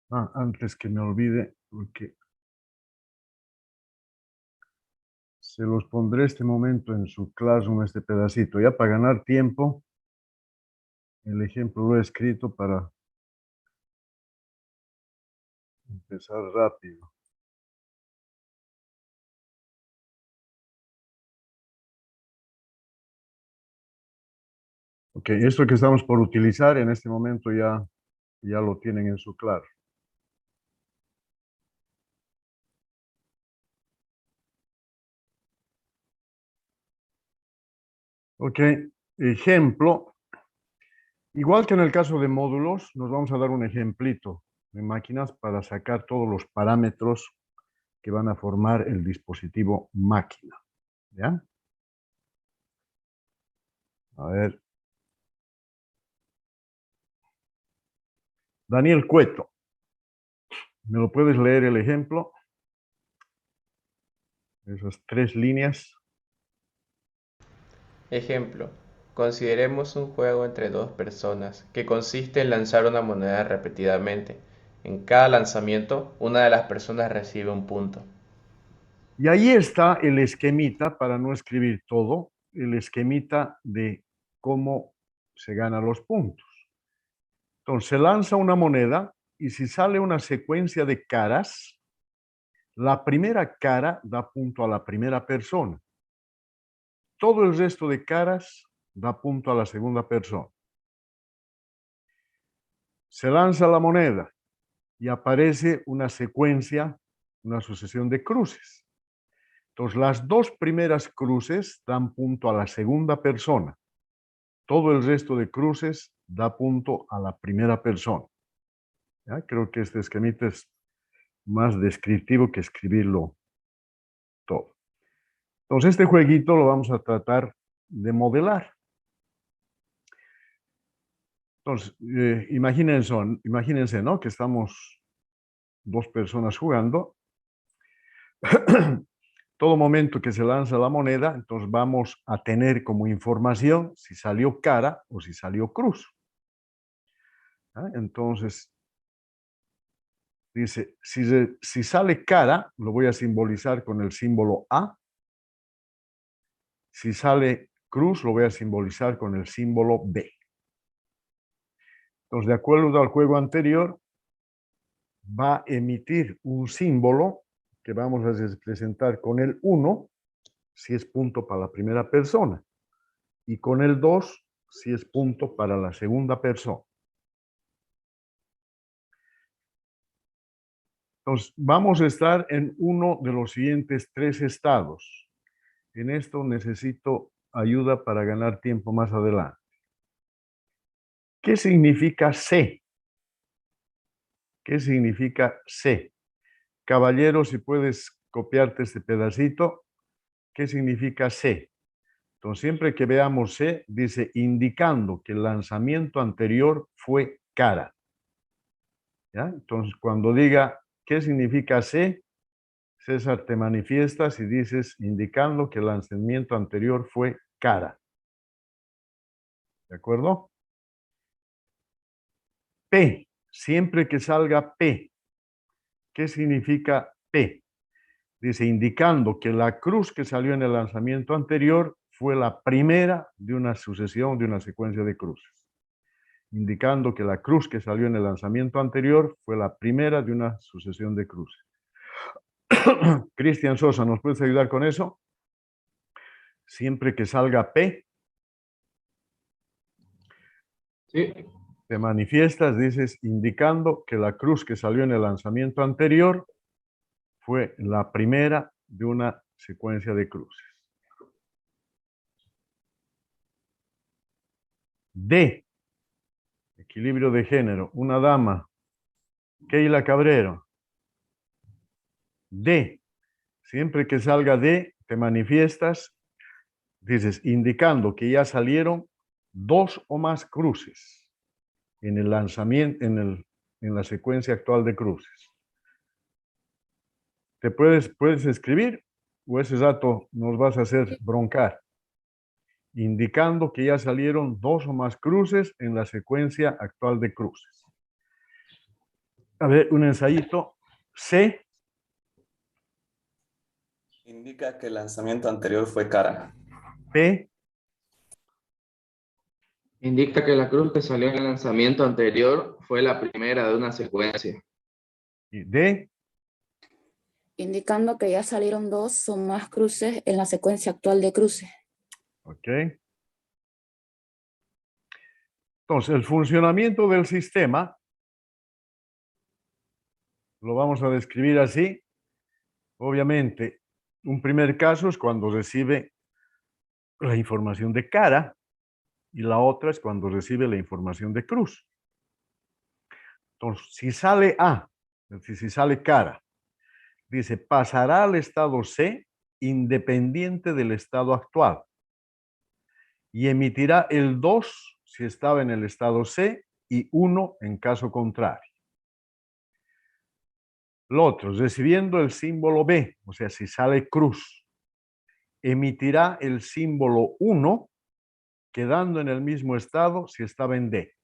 Antes que me olvide, porque se los pondré este momento en su Classroom, este pedacito. Ya para ganar tiempo, el ejemplo lo he escrito para empezar rápido. Ok, esto que estamos por utilizar en este momento ya lo tienen en su claro. Ok, ejemplo. Igual que en el caso de módulos, nos vamos a dar un ejemplito de máquinas para sacar todos los parámetros que van a formar el dispositivo máquina. ¿Ya? A ver. Daniel Cueto, ¿me lo puedes leer el ejemplo? Esas 3 líneas. Ejemplo, consideremos un juego entre dos personas que consiste en lanzar una moneda repetidamente. En cada lanzamiento, una de las personas recibe un punto. Y ahí está el esquemita, para no escribir todo, el esquemita de cómo se ganan los puntos. Entonces, se lanza una moneda y si sale una secuencia de caras, la primera cara da punto a la primera persona. Todo el resto de caras da punto a la segunda persona. Se lanza la moneda y aparece una secuencia, una sucesión de cruces. Entonces, las 2 primeras cruces dan punto a la segunda persona. Todo el resto de cruces da punto a la primera persona. ¿Ya? Creo que este esquemita es más descriptivo que escribirlo todo. Entonces, este jueguito lo vamos a tratar de modelar. Entonces, imagínense, ¿no? Que estamos 2 personas jugando. Todo momento que se lanza la moneda, entonces vamos a tener como información si salió cara o si salió cruz. ¿Ah? Entonces, dice, si sale cara, lo voy a simbolizar con el símbolo A. Si sale cruz, lo voy a simbolizar con el símbolo B. Entonces, de acuerdo al juego anterior, va a emitir un símbolo que vamos a representar con el 1, si es punto para la primera persona, y con el 2, si es punto para la segunda persona. Entonces, vamos a estar en uno de los siguientes 3 estados. En esto necesito ayuda para ganar tiempo más adelante. ¿Qué significa C? ¿Qué significa C? Caballero, si puedes copiarte este pedacito, ¿qué significa C? Entonces, siempre que veamos C, dice indicando que el lanzamiento anterior fue cara. ¿Ya? Entonces, cuando diga ¿qué significa C? César, te manifiestas y dices indicando que el lanzamiento anterior fue cara. ¿De acuerdo? P. Siempre que salga P. ¿Qué significa P? Dice indicando que la cruz que salió en el lanzamiento anterior fue la primera de una sucesión, de una secuencia de cruces. Indicando que la cruz que salió en el lanzamiento anterior fue la primera de una sucesión de cruces. Cristian Sosa, ¿nos puedes ayudar con eso? Siempre que salga P, Sí. te manifiestas, dices, indicando que la cruz que salió en el lanzamiento anterior fue la primera de una secuencia de cruces. D, equilibrio de género, una dama, Keila Cabrero. D, siempre que salga D, te manifiestas, dices, indicando que ya salieron 2 o más cruces en el lanzamiento, en la secuencia actual de cruces. ¿Te puedes escribir o ese dato nos vas a hacer broncar? Indicando que ya salieron 2 o más cruces en la secuencia actual de cruces. A ver, un ensayito. C, Indica que el lanzamiento anterior fue cara. P, Indica que la cruz que salió en el lanzamiento anterior fue la primera de una secuencia. y D. Indicando que ya salieron dos o más cruces en la secuencia actual de cruces. Ok. Entonces, el funcionamiento del sistema lo vamos a describir así. Obviamente, un primer caso es cuando recibe la información de cara y la otra es cuando recibe la información de cruz. Entonces, si sale A, es decir, si sale cara, dice, pasará al estado C independiente del estado actual y emitirá el 2 si estaba en el estado C y 1 en caso contrario. Lo otro, recibiendo el símbolo B, o sea, si sale cruz, emitirá el símbolo 1 quedando en el mismo estado si estaba en D.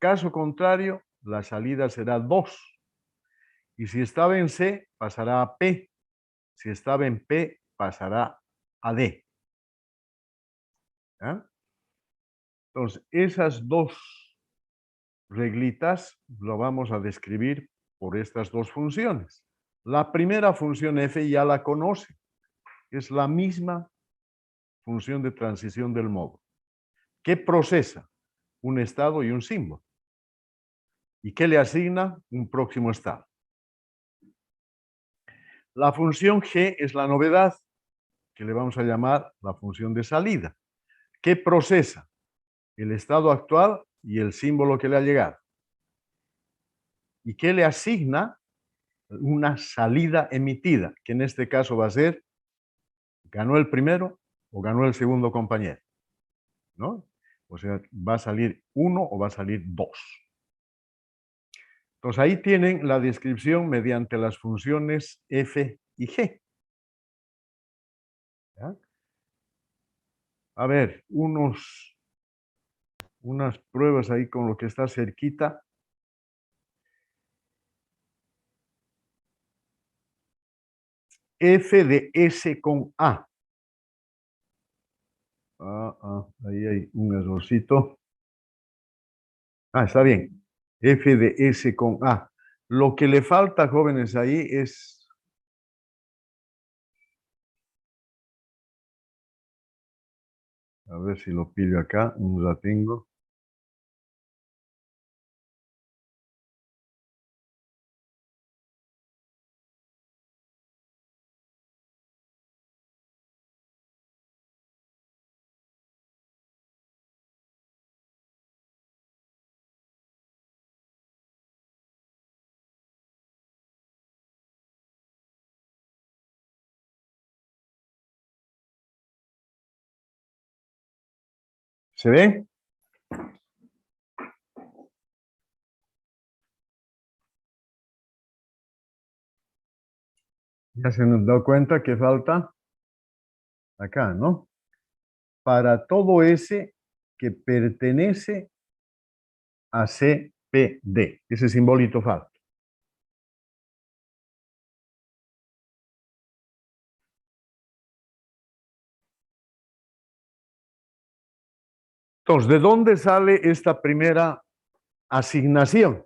Caso contrario, la salida será 2. Y si estaba en C, pasará a P. Si estaba en P, pasará a D. ¿Ya? Entonces, esas dos reglitas lo vamos a describir por estas dos funciones. La primera función F ya la conoce. Es la misma función de transición del módulo. ¿Qué procesa? Un estado y un símbolo. ¿Y qué le asigna? Un próximo estado. La función G es la novedad, que le vamos a llamar la función de salida. ¿Qué procesa? El estado actual y el símbolo que le ha llegado. ¿Y qué le asigna? Una salida emitida, que en este caso va a ser, ¿ganó el primero o ganó el segundo compañero? ¿No? O sea, ¿va a salir 1 o va a salir 2? Entonces ahí tienen la descripción mediante las funciones f y g. ¿Ya? A ver, unas pruebas ahí con lo que está cerquita. F de S con A. Ahí hay un errorcito. Está bien. F de S con A. Lo que le falta, jóvenes, ahí es... A ver si lo pillo acá, no la tengo. ¿Se ve? Ya se nos da cuenta que falta acá, ¿no? Para todo S que pertenece a CPD. Ese simbolito falta. Entonces, ¿de dónde sale esta primera asignación?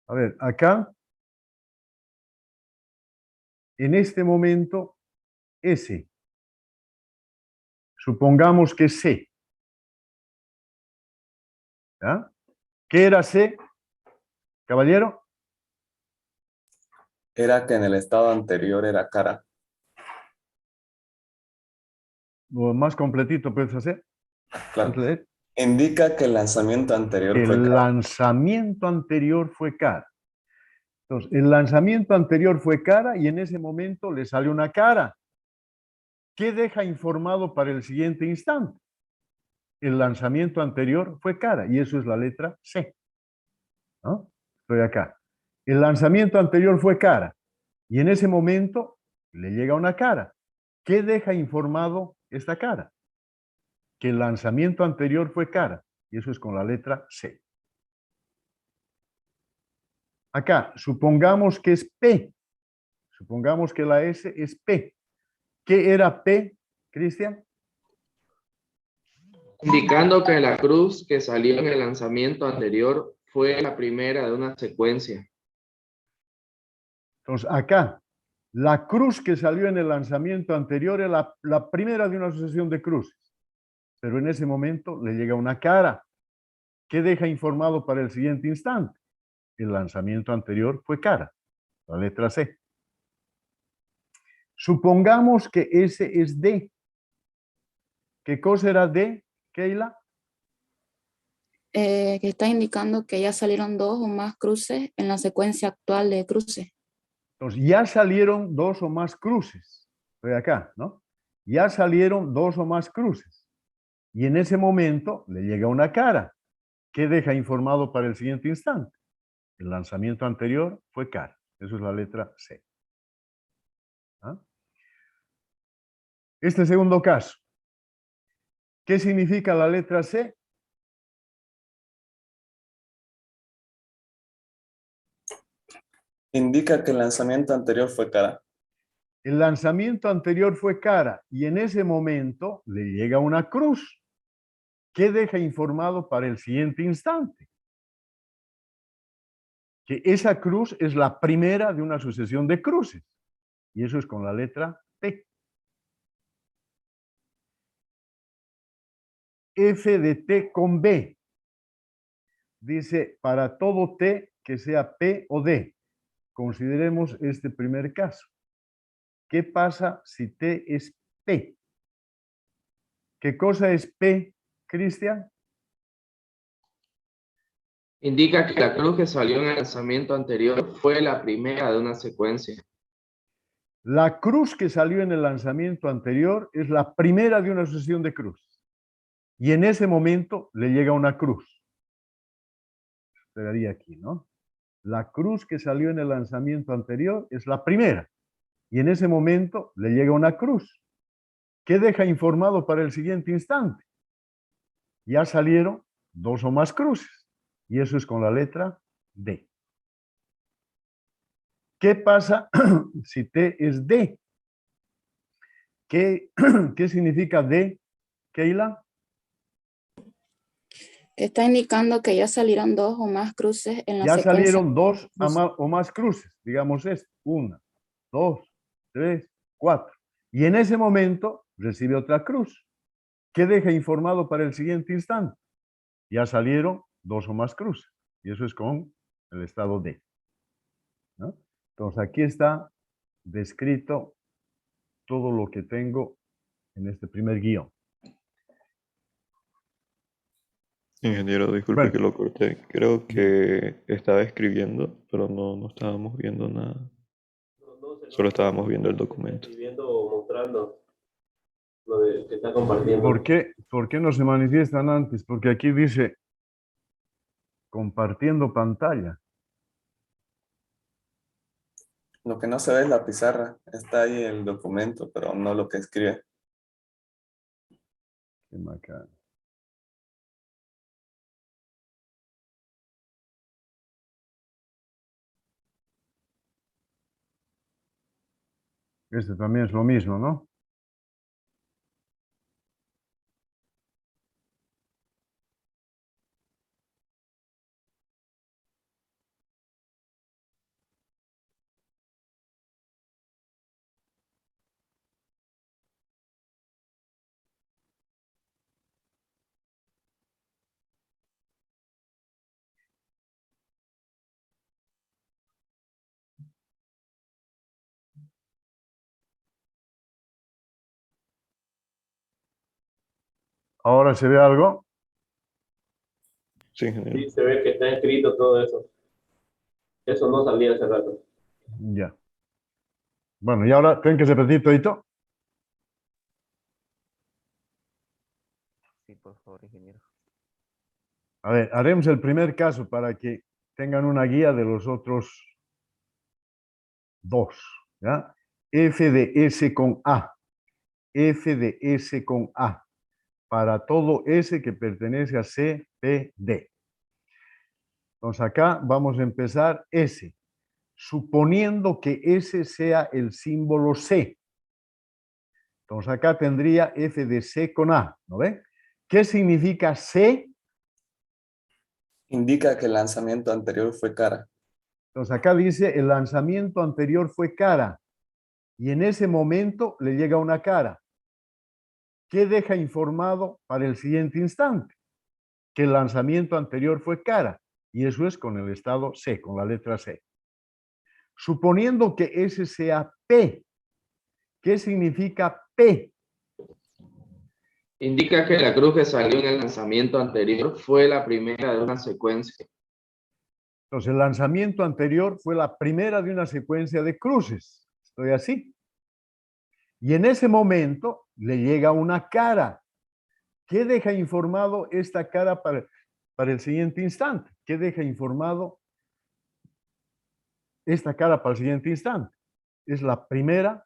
A ver, acá, en este momento, S. Supongamos que es C. ¿Ya? ¿Qué era C, caballero? Era que en el estado anterior era cara. Lo más completito puedes hacer. Claro. ¿Puedes leer? Indica que el lanzamiento anterior fue El cara. lanzamiento anterior fue cara. Entonces, el lanzamiento anterior fue cara y en ese momento le sale una cara. ¿Qué deja informado para el siguiente instante? El lanzamiento anterior fue cara y eso es la letra C. ¿No? Estoy acá. El lanzamiento anterior fue cara y en ese momento le llega una cara. ¿Qué deja informado esta cara? Que el lanzamiento anterior fue cara. Y eso es con la letra C. Acá, supongamos que es P. Supongamos que la S es P. ¿Qué era P, Cristian? Indicando que la cruz que salió en el lanzamiento anterior fue la primera de una secuencia. Entonces, acá, la cruz que salió en el lanzamiento anterior es la primera de una sucesión de cruces. Pero en ese momento le llega una cara que deja informado para el siguiente instante. El lanzamiento anterior fue cara, la letra C. Supongamos que ese es D. ¿Qué cosa era D, Keila? Que está indicando que ya salieron 2 o más cruces en la secuencia actual de cruces. Entonces, ya salieron 2 o más cruces. Estoy acá, ¿no? Ya salieron 2 o más cruces. Y en ese momento le llega una cara que deja informado para el siguiente instante. El lanzamiento anterior fue cara. Eso es la letra C. ¿Ah? Este segundo caso. ¿Qué significa la letra C? Indica que el lanzamiento anterior fue cara. El lanzamiento anterior fue cara y en ese momento le llega una cruz que deja informado para el siguiente instante. Que esa cruz es la primera de una sucesión de cruces. Y eso es con la letra P. F de T con B. Dice, para todo T que sea P o D. Consideremos este primer caso. ¿Qué pasa si T es P? ¿Qué cosa es P, Cristian? Indica que la cruz que salió en el lanzamiento anterior fue la primera de una secuencia. La cruz que salió en el lanzamiento anterior es la primera de una sucesión de cruces. Y en ese momento le llega una cruz. Esperaría aquí, ¿no? La cruz que salió en el lanzamiento anterior es la primera. Y en ese momento le llega una cruz. ¿Qué deja informado para el siguiente instante? Ya salieron 2 o más cruces. Y eso es con la letra D. ¿Qué pasa si T es D? ¿Qué significa D, Keila? Está indicando que ya salieron 2 o más cruces en la Ya secuencia. salieron 2 o más cruces. Digamos esto. 1, 2, 3, 4. Y en ese momento recibe otra cruz. ¿Qué deja informado para el siguiente instante? Ya salieron 2 o más cruces. Y eso es con el estado D. ¿No? Entonces aquí está descrito todo lo que tengo en este primer guión. Ingeniero, disculpe Bueno. que lo corté. Creo que estaba escribiendo, pero no estábamos viendo nada. Solo estábamos viendo el documento. Mostrando lo que está compartiendo. ¿Por qué no se manifiestan antes? Porque aquí dice compartiendo pantalla. Lo que no se ve es la pizarra. Está ahí el documento, pero no lo que escribe. Qué macana. Este también es lo mismo, ¿no? Ahora se ve algo. Sí, ingeniero. Sí, se ve que está escrito todo eso. Eso no salía hace rato. Ya. Bueno, y ahora tienen que repetir todito. Sí, por favor, ingeniero. A ver, haremos el primer caso para que tengan una guía de los otros 2. ¿Ya? F de S con A. F de S con A. para todo S que pertenece a C, P, D. Entonces acá vamos a empezar S, suponiendo que S sea el símbolo C. Entonces acá tendría F de C con A, ¿no ven? ¿Qué significa C? Indica que el lanzamiento anterior fue cara. Entonces acá dice el lanzamiento anterior fue cara y en ese momento le llega una cara. ¿Qué deja informado para el siguiente instante? Que el lanzamiento anterior fue cara y eso es con el estado C, con la letra C. Suponiendo que ese sea P, ¿qué significa P? Indica que la cruz que salió en el lanzamiento anterior fue la primera de una secuencia. Entonces, el lanzamiento anterior fue la primera de una secuencia de cruces. Estoy así. Y en ese momento le llega una cara. ¿Qué deja informado esta cara para el siguiente instante? ¿Qué deja informado esta cara para el siguiente instante? Es la primera.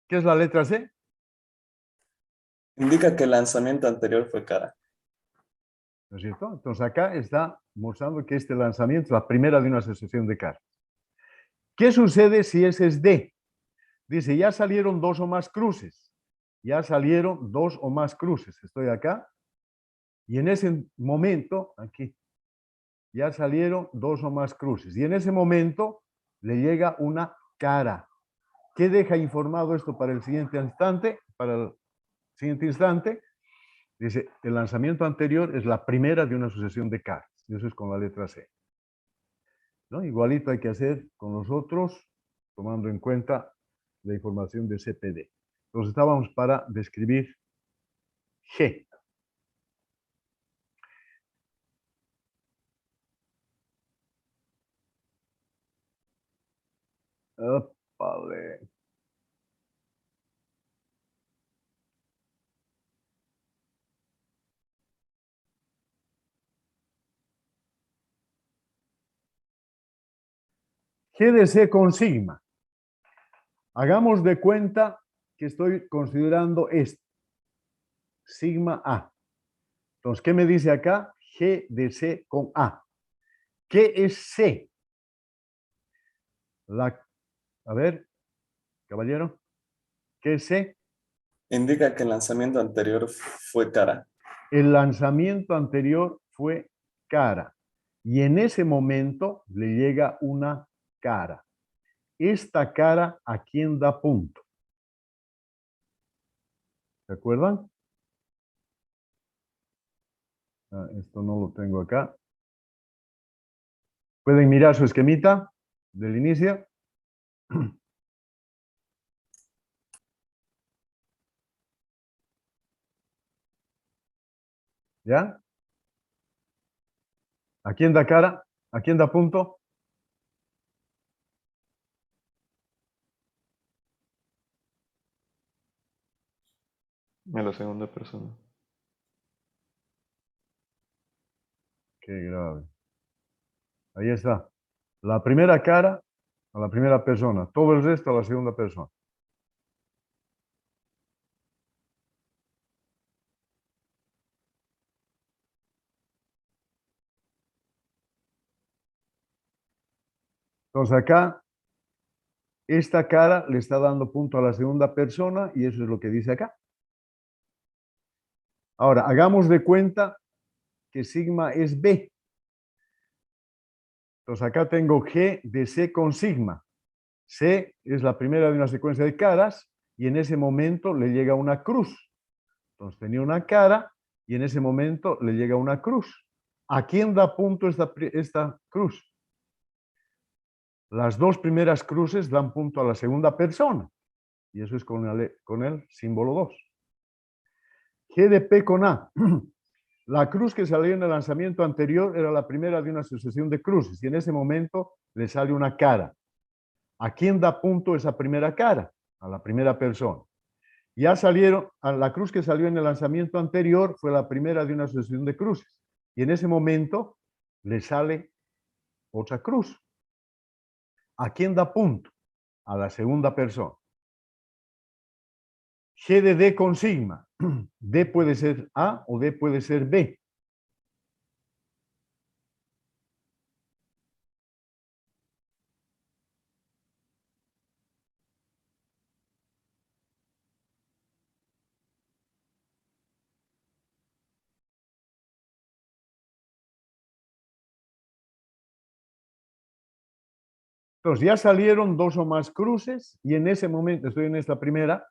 ¿Qué es la letra C? Indica que el lanzamiento anterior fue cara. ¿No es cierto? Entonces acá está mostrando que este lanzamiento es la primera de una sucesión de caras. ¿Qué sucede si ese es D? Dice, ya salieron dos o más cruces. Ya salieron dos o más cruces. Estoy acá. Y en ese momento, aquí, ya salieron dos o más cruces. Y en ese momento le llega una cara. ¿Qué deja informado esto para el siguiente instante? Para el siguiente instante, dice, el lanzamiento anterior es la primera de una sucesión de caras. Y eso es con la letra C. ¿No? Igualito hay que hacer con los otros, tomando en cuenta la información de CPD. Entonces estábamos para describir G. Opale. G de C con sigma. Hagamos de cuenta que estoy considerando esto. Sigma A. Entonces, ¿qué me dice acá? G de C con A. ¿Qué es C? A ver, caballero. ¿Qué es C? Indica que el lanzamiento anterior fue cara. El lanzamiento anterior fue cara. Y en ese momento le llega una cara. Esta cara, ¿a quién da punto? ¿Se acuerdan? Esto no lo tengo acá. ¿Pueden mirar su esquemita del inicio? ¿Ya? ¿A quién da cara? ¿A quién da punto? A la segunda persona. Qué grave. Ahí está. La primera cara a la primera persona. Todo el resto a la segunda persona. Entonces acá, esta cara le está dando punto a la segunda persona y eso es lo que dice acá. Ahora, hagamos de cuenta que sigma es B. Entonces acá tengo G de C con sigma. C es la primera de una secuencia de caras y en ese momento le llega una cruz. Entonces tenía una cara y en ese momento le llega una cruz. ¿A quién da punto esta cruz? Las dos primeras cruces dan punto a la segunda persona. Y eso es con el símbolo 2. G de P con A. La cruz que salió en el lanzamiento anterior era la primera de una sucesión de cruces y en ese momento le sale una cara. ¿A quién da punto esa primera cara? A la primera persona. Ya salieron, a la cruz que salió en el lanzamiento anterior fue la primera de una sucesión de cruces y en ese momento le sale otra cruz. ¿A quién da punto? A la segunda persona. G de D con sigma. D puede ser A o D puede ser B. Entonces ya salieron dos o más cruces y en ese momento, estoy en esta primera,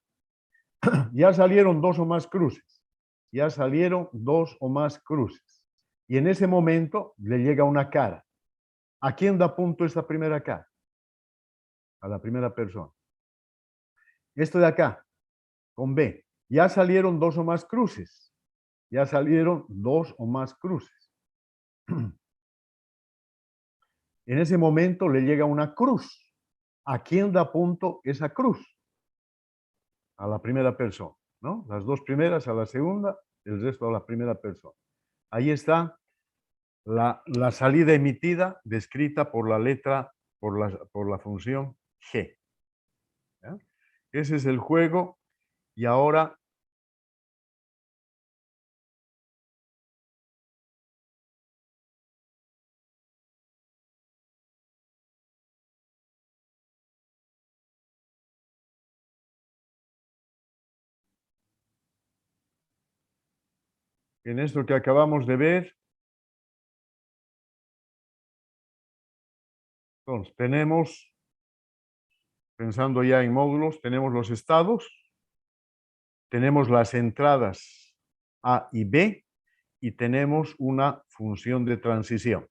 ya salieron dos o más cruces. Ya salieron dos o más cruces. Y en ese momento le llega una cara. ¿A quién da punto esta primera cara? A la primera persona. Esto de acá, con B. Ya salieron dos o más cruces. Ya salieron dos o más cruces. En ese momento le llega una cruz. ¿A quién da punto esa cruz? A la primera persona, ¿no? Las dos primeras a la segunda, el resto a la primera persona. Ahí está la salida emitida descrita por la letra, por la función G. ¿Ya? Ese es el juego y ahora en esto que acabamos de ver, entonces tenemos, pensando ya en módulos, tenemos los estados, tenemos las entradas A y B y tenemos una función de transición.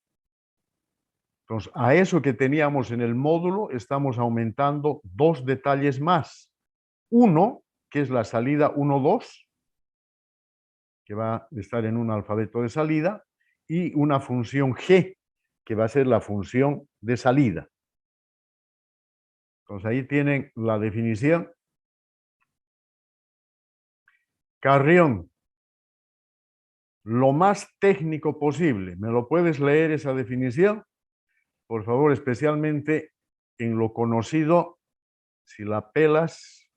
Entonces, a eso que teníamos en el módulo estamos aumentando dos detalles más. Uno, que es la salida 1, 2, que va a estar en un alfabeto de salida, y una función G, que va a ser la función de salida. Entonces, ahí tienen la definición. Carrión, lo más técnico posible. ¿Me lo puedes leer esa definición? Por favor, especialmente en lo conocido, si la pelas,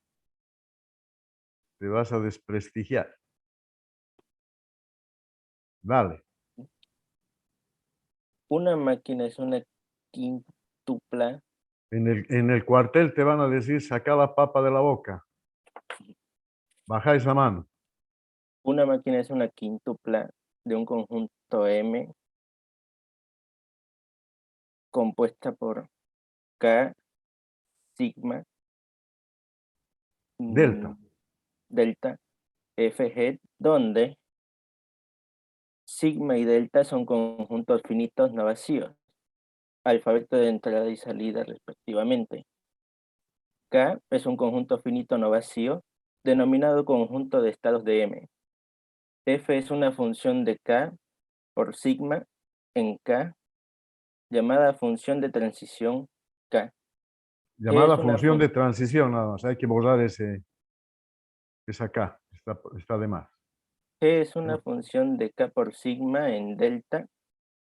te vas a desprestigiar. Dale. Una máquina es una quíntupla. En el cuartel te van a decir, saca la papa de la boca. Baja esa mano. Una máquina es una quíntupla de un conjunto M compuesta por K, sigma, Delta. delta, Fg, donde sigma y delta son conjuntos finitos no vacíos, alfabeto de entrada y salida respectivamente. K es un conjunto finito no vacío, denominado conjunto de estados de M. F es una función de K por sigma en K, llamada función de transición K. Llamada función de transición, nada más. Hay que borrar esa K. Está de más. G es una función de K por sigma en delta,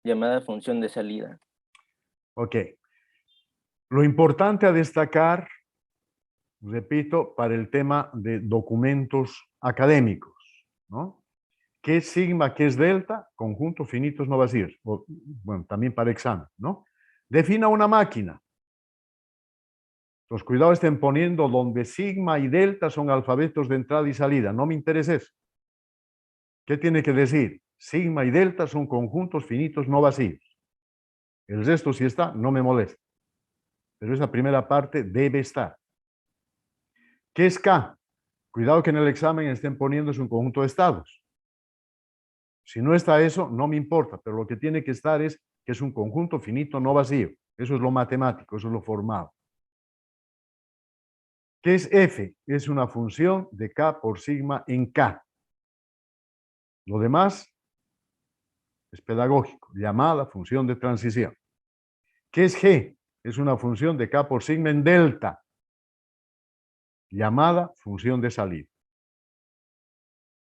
llamada función de salida. Ok. Lo importante a destacar, repito, para el tema de documentos académicos, ¿no? ¿Qué es sigma, qué es delta? Conjuntos finitos no vacíos. O, bueno, también para examen, ¿no? Defina una máquina. Entonces, cuidado, estén poniendo donde sigma y delta son alfabetos de entrada y salida. No me interesa eso. ¿Qué tiene que decir? Sigma y delta son conjuntos finitos no vacíos. El resto, si está, no me molesta. Pero esa primera parte debe estar. ¿Qué es K? Cuidado que en el examen estén poniéndose un conjunto de estados. Si no está eso, no me importa, pero lo que tiene que estar es que es un conjunto finito no vacío. Eso es lo matemático, eso es lo formal. ¿Qué es F? Es una función de K por sigma en K. Lo demás es pedagógico, llamada función de transición. ¿Qué es G? Es una función de K por sigma en delta, llamada función de salida.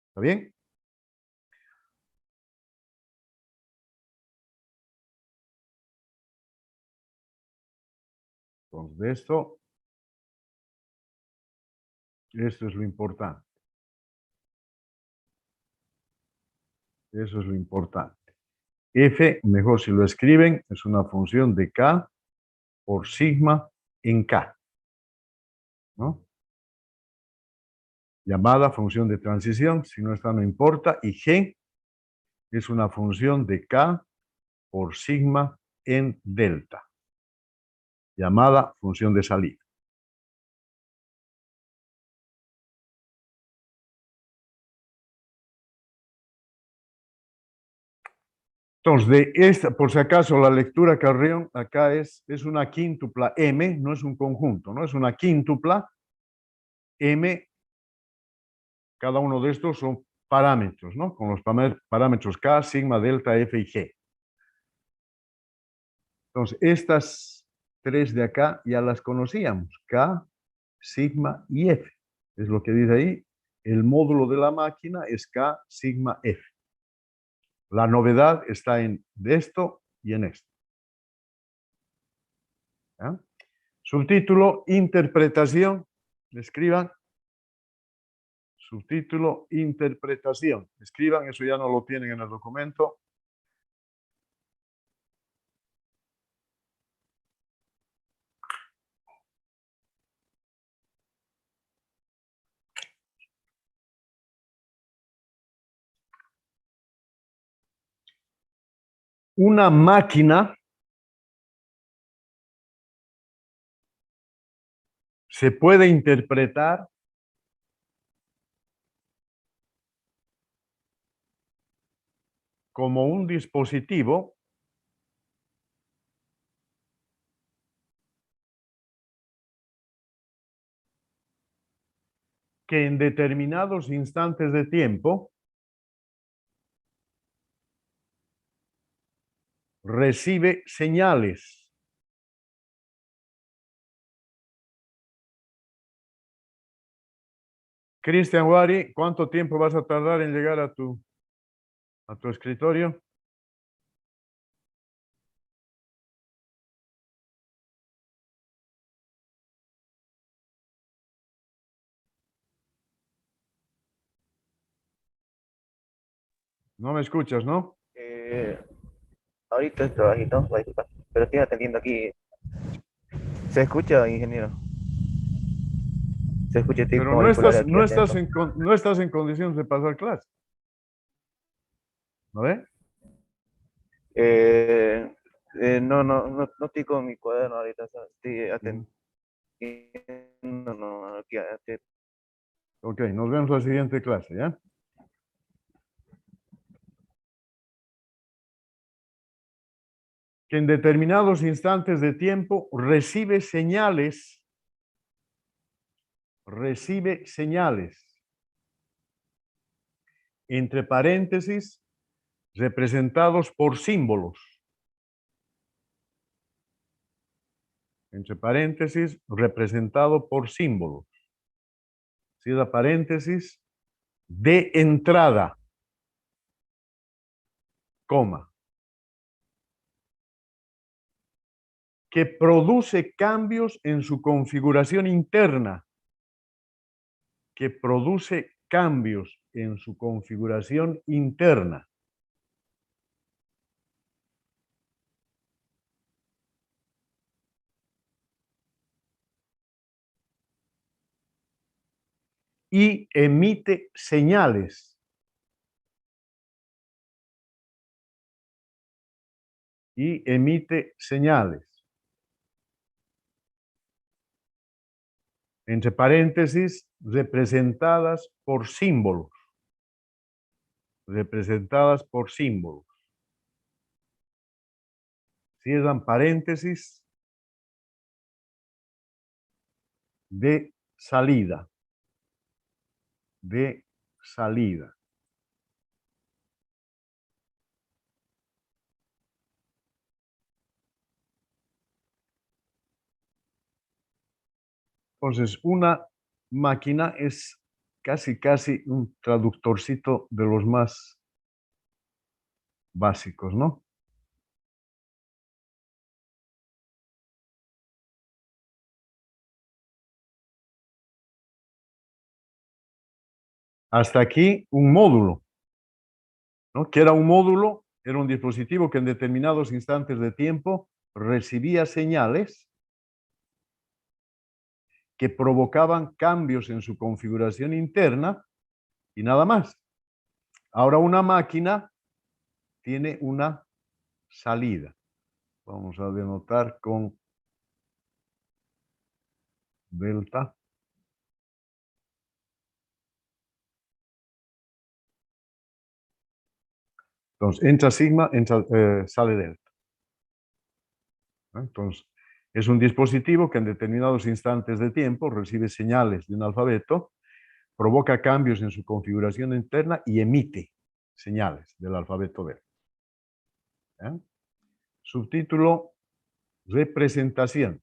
¿Está bien? Entonces, de esto Esto es lo importante. Eso es lo importante. F, mejor si lo escriben, es una función de K por sigma en K, ¿no? Llamada función de transición, si no está no importa, y G es una función de K por sigma en delta, llamada función de salida. Entonces, de esta, por si acaso, la lectura Carrión acá es una quíntupla M, no es un conjunto, ¿no? Es una quíntupla M, cada uno de estos son parámetros, ¿no? Con los parámetros K, sigma, delta, F y G. Entonces, estas tres de acá ya las conocíamos, K, sigma y F. Es lo que dice ahí, el módulo de la máquina es K, sigma, F. La novedad está en esto y en esto. ¿Ya? Subtítulo, interpretación. Escriban. Subtítulo, interpretación. Escriban, eso ya no lo tienen en el documento. Una máquina se puede interpretar como un dispositivo que en determinados instantes de tiempo recibe señales. Cristian Wari, ¿cuánto tiempo vas a tardar en llegar a tu escritorio? No me escuchas, ¿no? Ahorita estoy bajito, voy a disculpar, pero estoy atendiendo aquí. ¿Se escucha, ingeniero? ¿Se escucha? Estoy Pero con auriculares aquí atento. no estás en condiciones de pasar clase. ¿No ve? No estoy con mi cuaderno ahorita, ¿sabes? Estoy atendiendo. No, aquí, Ok, nos vemos la siguiente clase, ¿ya? Que en determinados instantes de tiempo recibe señales, entre paréntesis, representados por símbolos. Entre paréntesis, representado por símbolos. Cierra paréntesis, de entrada, coma. Que produce cambios en su configuración interna. Que produce cambios en su configuración interna. Y emite señales. Y emite señales. Entre paréntesis, representadas por símbolos. Representadas por símbolos. Cierran paréntesis, de salida. De salida. Entonces, una máquina es casi un traductorcito de los más básicos, ¿no? hasta aquí un módulo, ¿no? ¿Qué era un módulo? Era un dispositivo que en determinados instantes de tiempo recibía señales que provocaban cambios en su configuración interna y nada más. Ahora una máquina tiene una salida. Vamos a denotar con delta. Entonces, entra sigma, sale delta. Entonces, es un dispositivo que en determinados instantes de tiempo recibe señales de un alfabeto, provoca cambios en su configuración interna y emite señales del alfabeto delta. Subtítulo, representación.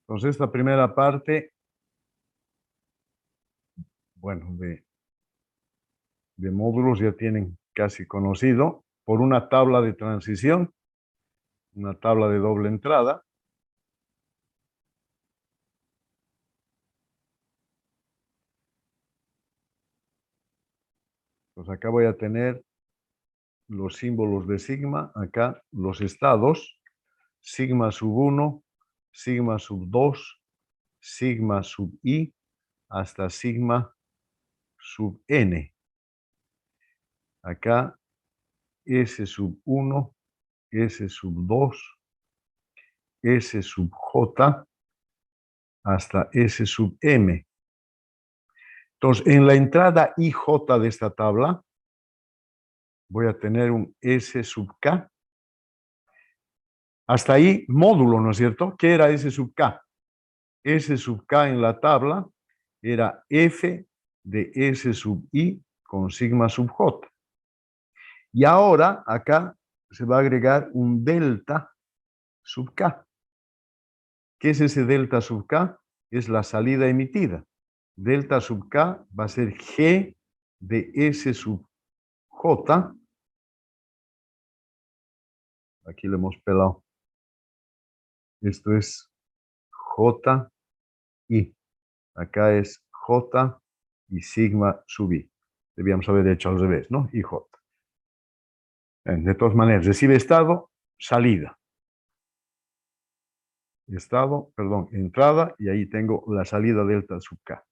Entonces, esta primera parte, bueno, de módulos ya tienen casi conocido por una tabla de transición, una tabla de doble entrada. Pues acá voy a tener los símbolos de sigma, acá los estados, sigma sub 1, sigma sub 2, sigma sub i, hasta sigma sub n. Acá S sub 1, S sub 2, S sub j, hasta S sub m. Entonces, en la entrada IJ de esta tabla, voy a tener un S sub k. Hasta ahí, módulo, ¿no es cierto? ¿Qué era S sub k? S sub k en la tabla era F de S sub i con sigma sub j. Y ahora, acá se va a agregar un delta sub k. ¿Qué es ese delta sub k? Es la salida emitida. Delta sub k va a ser G de S sub j. Aquí lo hemos pelado. Esto es J i. Acá es J y sigma sub i. Debíamos haber hecho al revés, ¿no? Y J. De todas maneras, recibe estado, salida. Estado, perdón, entrada, y ahí tengo la salida delta sub k.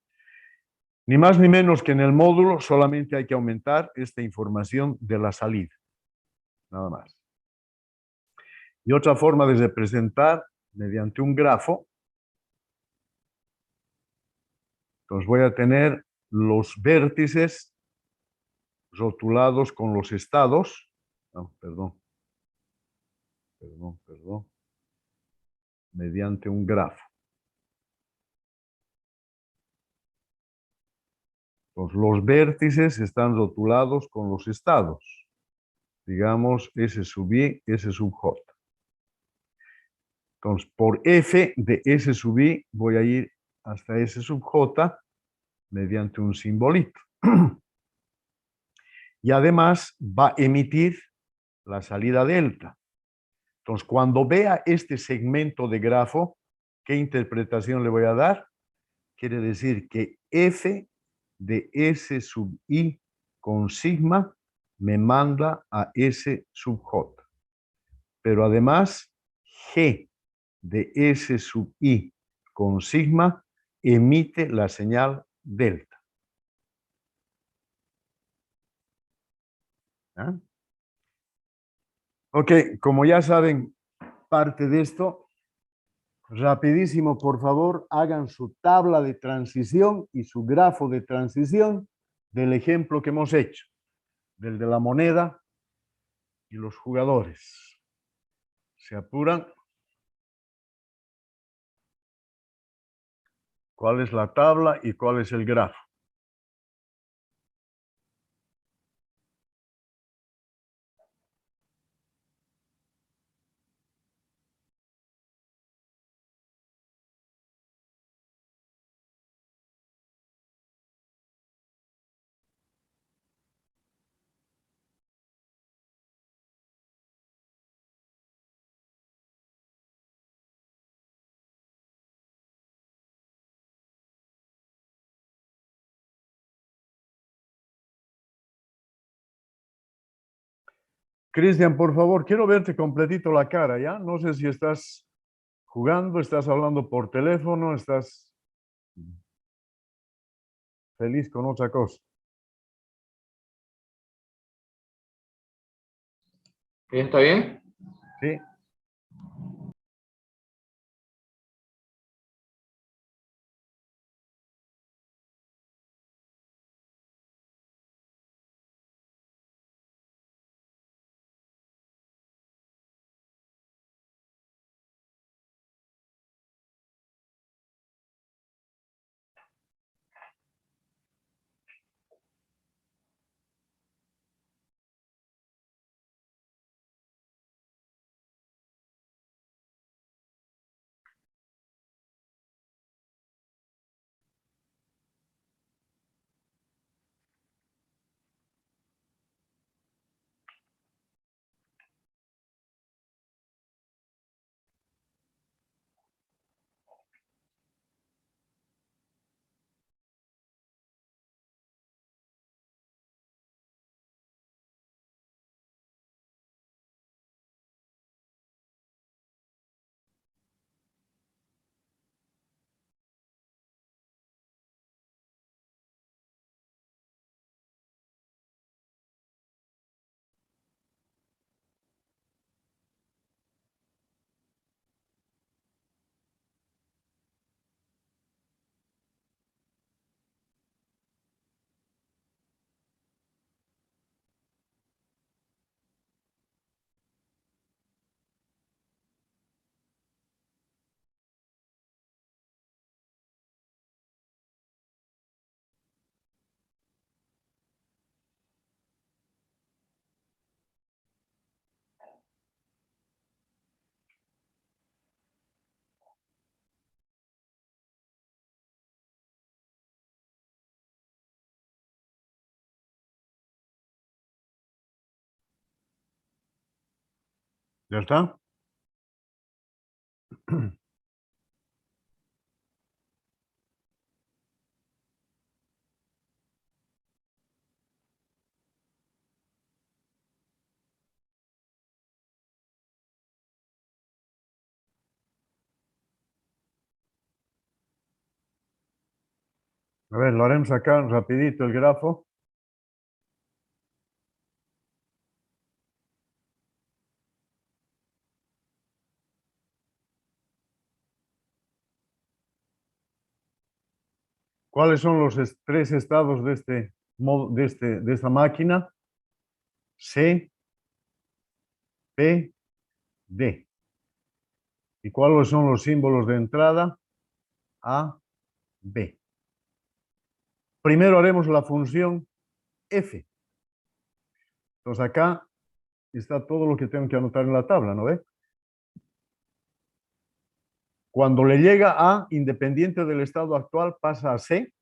Ni más ni menos que en el módulo solamente hay que aumentar esta información de la salida. Nada más. Y otra forma de representar mediante un grafo. Entonces voy a tener los vértices rotulados con los estados. No, perdón. Mediante un grafo. Entonces, los vértices están rotulados con los estados. Digamos, S sub i, S sub j. Entonces, por F de S sub i voy a ir hasta S sub j mediante un simbolito. Y además va a emitir la salida delta. Entonces, cuando vea este segmento de grafo, ¿qué interpretación le voy a dar? Quiere decir que F de S sub i con sigma me manda a S sub j. Pero además, G de S sub i con sigma emite la señal delta. ¿Ah? Ok, como ya saben parte de esto, rapidísimo, por favor, hagan su tabla de transición y su grafo de transición del ejemplo que hemos hecho, del de la moneda y los jugadores. Se apuran. ¿Cuál es la tabla y cuál es el grafo? Cristian, por favor, quiero verte completito la cara, ¿ya? No sé si estás jugando, estás hablando por teléfono, estás feliz con otra cosa. ¿Está bien? Sí. ¿Ya está? A ver, lo haremos acá rapidito el grafo. ¿Cuáles son los tres estados de este modo, de esta máquina? C, P, D. ¿Y cuáles son los símbolos de entrada? A, B. Primero haremos la función F. Entonces acá está todo lo que tengo que anotar en la tabla, ¿no ve? Cuando le llega a, independiente del estado actual, pasa a C.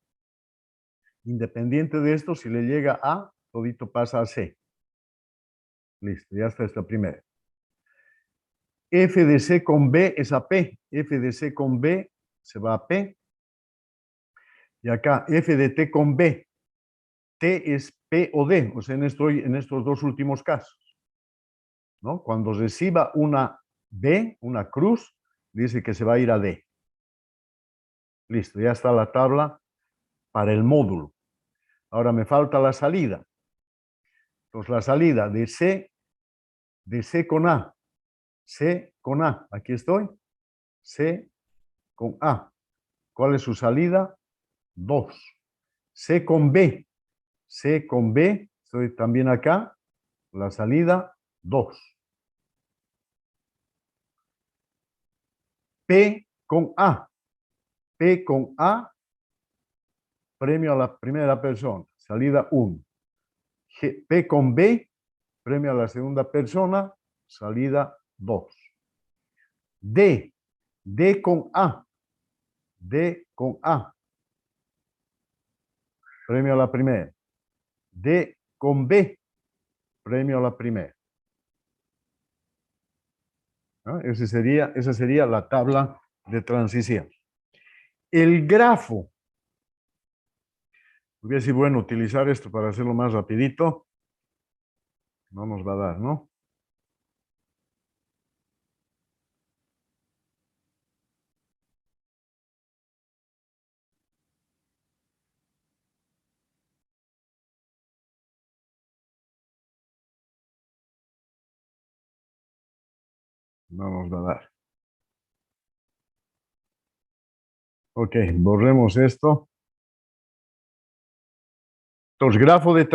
Independiente de esto, si le llega a, todito pasa a C. Listo, ya está esta primera. F de C con B es a P. F de C con B se va a P. Y acá, F de T con B. T es P o D, o sea, en estos dos últimos casos. ¿No? Cuando reciba una B, una cruz, dice que se va a ir a D. Listo, ya está la tabla para el módulo. Ahora me falta la salida. Entonces, la salida de C con A. C con A. Aquí estoy. C con A. ¿Cuál es su salida? 2. C con B. C con B. Estoy también acá. La salida, 2. P con A. P con A. Premio a la primera persona. Salida 1. P con B. Premio a la segunda persona. Salida 2. D. D con A. D con A. Premio a la primera. D con B. Premio a la primera. ¿No? Esa sería la tabla de transición. El grafo. Hubiera sido bueno utilizar esto para hacerlo más rapidito. No nos va a dar, ¿no? No nos va a dar. Ok, borremos esto. Entonces, grafo de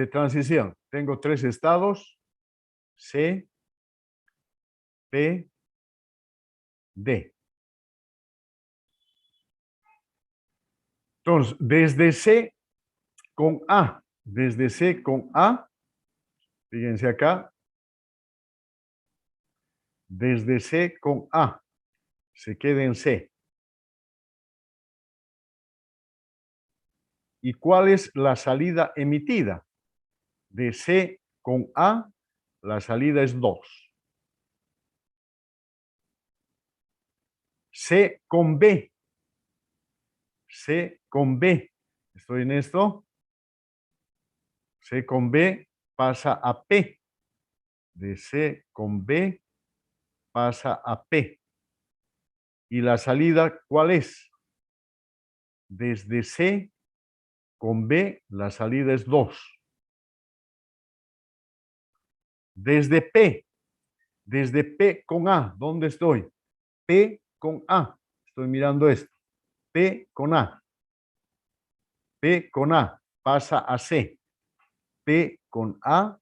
transición. Tengo tres estados. C, P, D. Entonces, desde C con A, desde C con A, fíjense acá, desde C con A, se queda en C. ¿Y cuál es la salida emitida? De C con A, la salida es 2. C con B, C con B, estoy en esto, C con B pasa a P, de C con B pasa a P. ¿Y la salida cuál es? Desde C con B, la salida es 2. Desde P con A, ¿dónde estoy? P con A, estoy mirando esto. P con A, P con A, pasa a C. P con A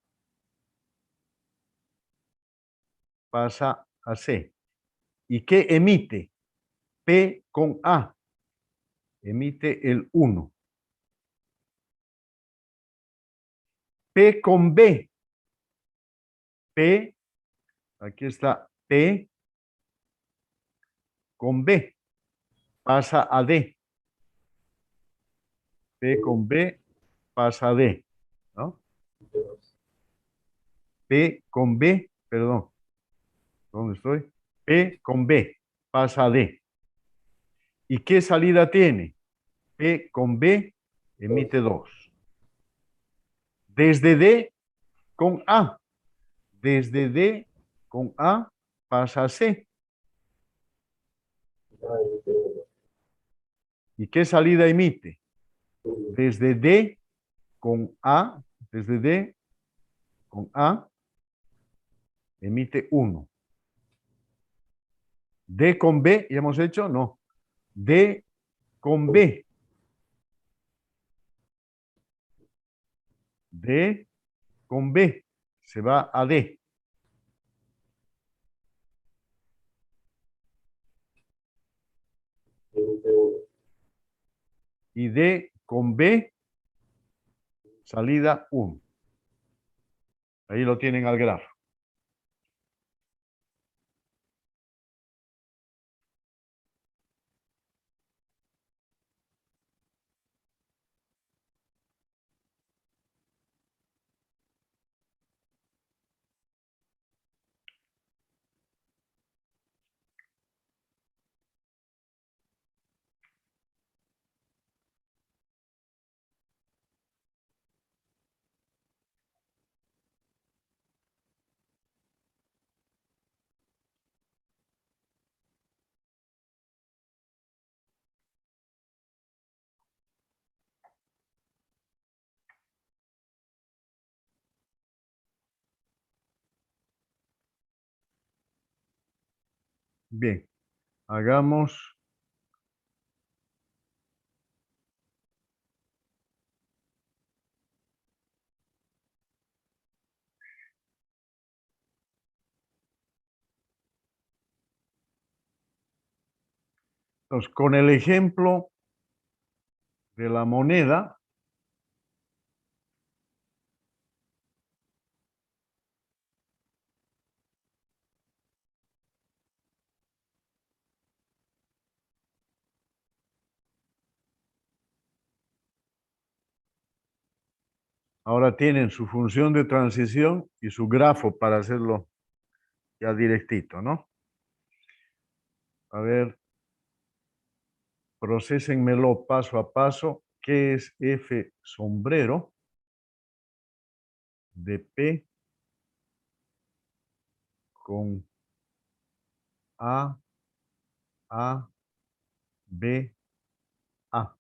pasa a C. ¿Y qué emite? P con A, emite el 1. P con B, P, aquí está P con B, pasa a D. P con B pasa a D, ¿no? P con B, perdón, ¿dónde estoy? P con B pasa a D. ¿Y qué salida tiene? P con B emite 2. Desde D con A, desde D con A pasa a C. ¿Y qué salida emite? Desde D con A, desde D con A, emite 1. D con B, ¿ya hemos hecho? No. D con B. D con B. Se va a D. Y D con B, salida 1. Ahí lo tienen al grafo. Bien, hagamos entonces, con el ejemplo de la moneda, ahora tienen su función de transición y su grafo para hacerlo ya directito, ¿no? A ver, procesenmelo paso a paso. ¿Qué es F sombrero de P con A, A, B, A?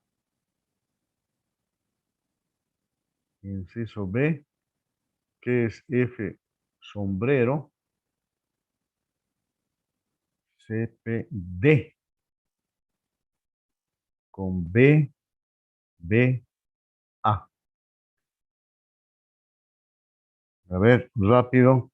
Inciso B. ¿Qué es F sombrero CPD. Con B, B, A. A ver, rápido.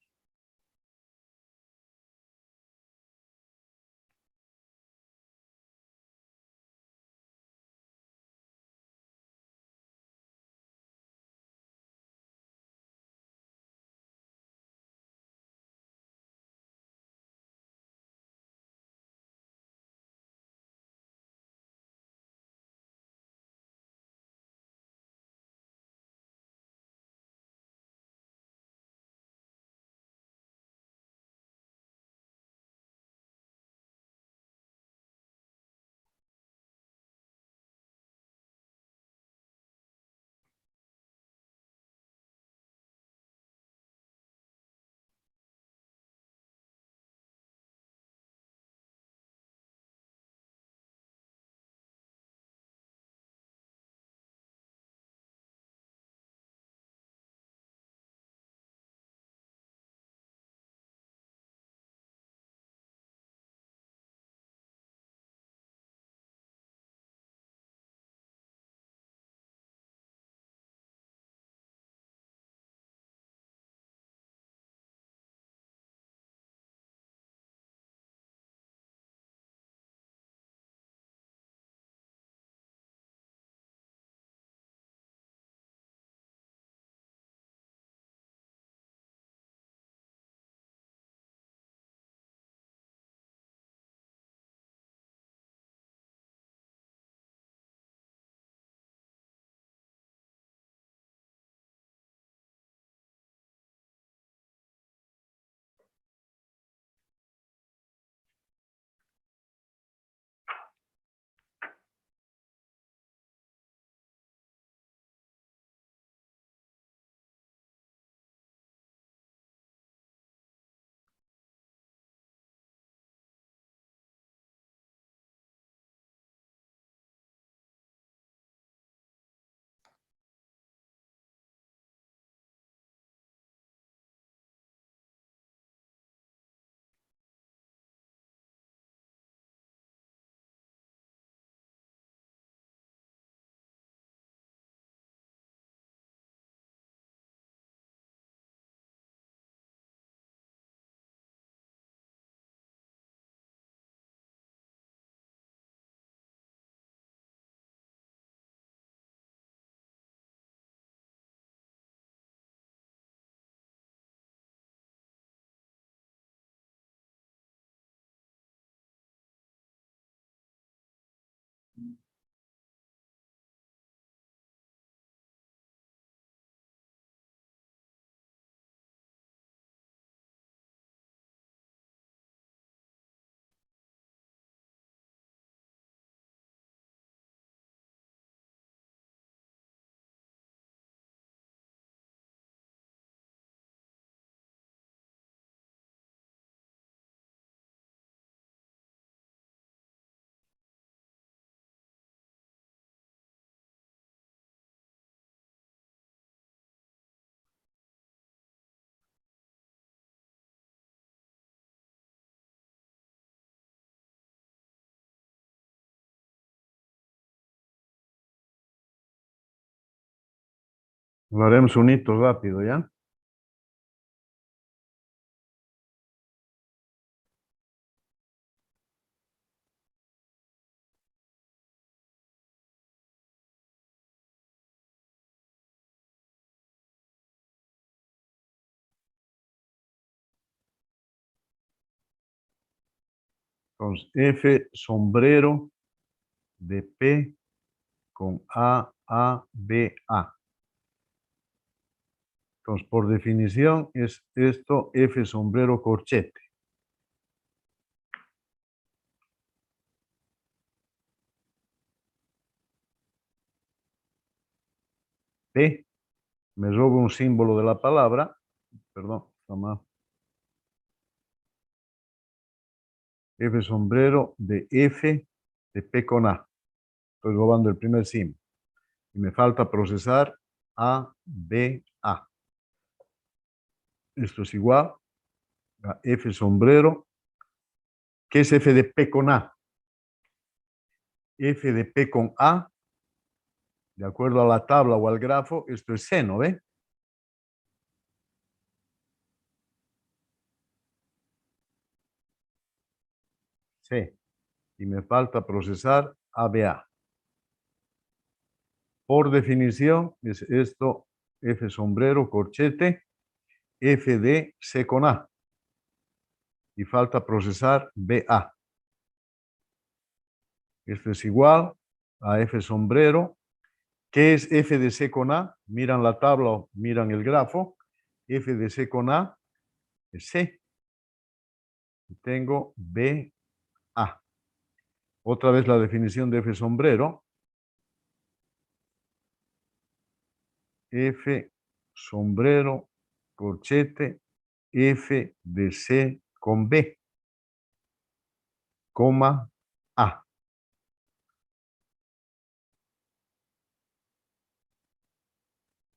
Lo haremos unito rápido, ¿ya? Entonces, F sombrero de P con A, B, A. Entonces, por definición, es esto F sombrero corchete. P, me robo un símbolo de la palabra, perdón, está mal. F sombrero de F de P con A. Estoy robando el primer símbolo. Y me falta procesar A, B, A. Esto es igual a F sombrero ¿Qué es f de p con a? F de p con a, de acuerdo a la tabla o al grafo, esto es seno, ¿ve? Sí. Y me falta procesar ABA. Por definición, es esto F sombrero, corchete, F de C con A. Y falta procesar BA. Esto es igual a F sombrero. ¿Qué es F de C con A? Miran la tabla o miran el grafo. F de C con A es C. Y tengo BA. Otra vez la definición de F sombrero. F sombrero, corchete, F de C con B, coma A.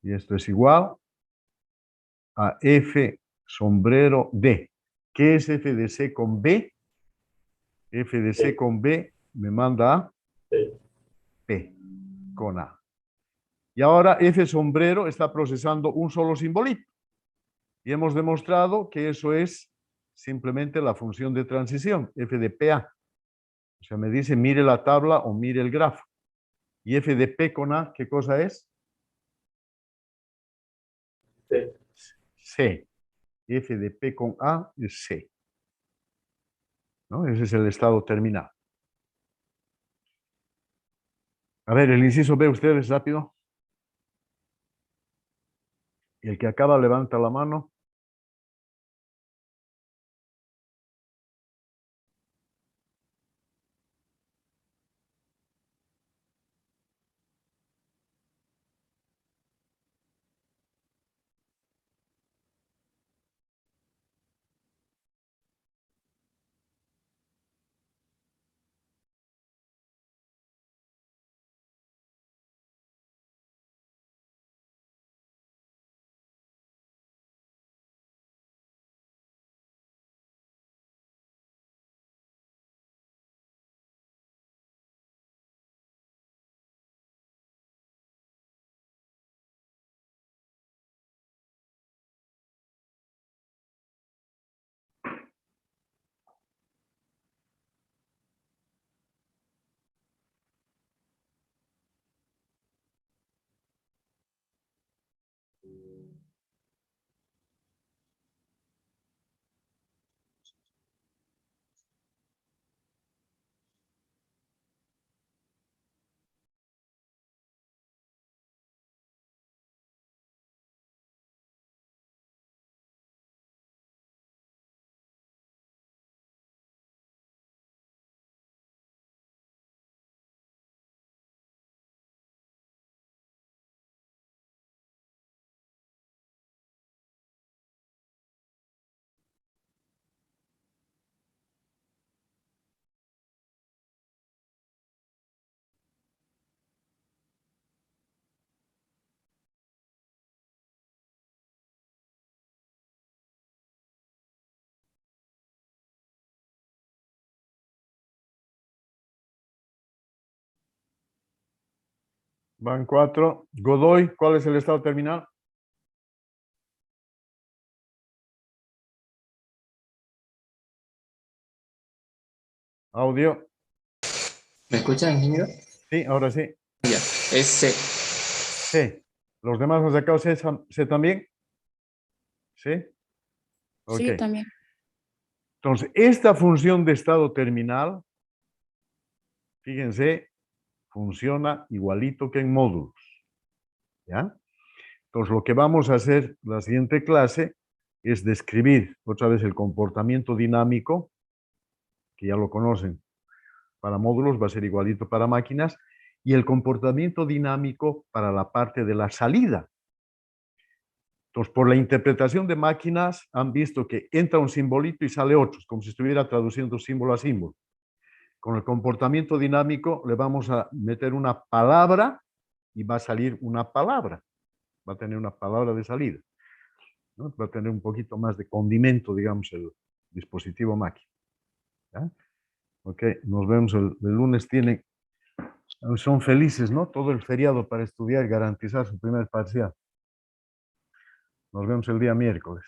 Y esto es igual a F sombrero D. ¿Qué es F de C con B? F de C con B me manda a P con A. Y ahora F sombrero está procesando un solo simbolito. Y hemos demostrado que eso es simplemente la función de transición, F de PA. O sea, me dice mire la tabla o mire el grafo. Y F de P con A, ¿qué cosa es? Sí. C. F de P con A es C. ¿No? Ese es el estado terminal. A ver, el inciso B, ustedes rápido. Y el que acaba levanta la mano. Van 4. Godoy, ¿cuál es el estado terminal? Audio. ¿Me escuchan, ingeniero? Sí, ahora sí. Ya, es C. C. ¿Los demás han sacado C también? ¿Sí? Ok. Sí, también. Entonces, esta función de estado terminal, fíjense, funciona igualito que en módulos. ¿Ya? Entonces, lo que vamos a hacer la siguiente clase es describir otra vez el comportamiento dinámico, que ya lo conocen. Para módulos va a ser igualito para máquinas, y el comportamiento dinámico para la parte de la salida. Entonces, por la interpretación de máquinas, han visto que entra un simbolito y sale otro, como si estuviera traduciendo símbolo a símbolo. Con el comportamiento dinámico le vamos a meter una palabra y va a salir una palabra. Va a tener una palabra de salida, ¿no? Va a tener un poquito más de condimento, digamos, el dispositivo máquina. ¿Ya? Ok, nos vemos el lunes. Son felices, ¿no? Todo el feriado para estudiar y garantizar su primer parcial. Nos vemos el día miércoles.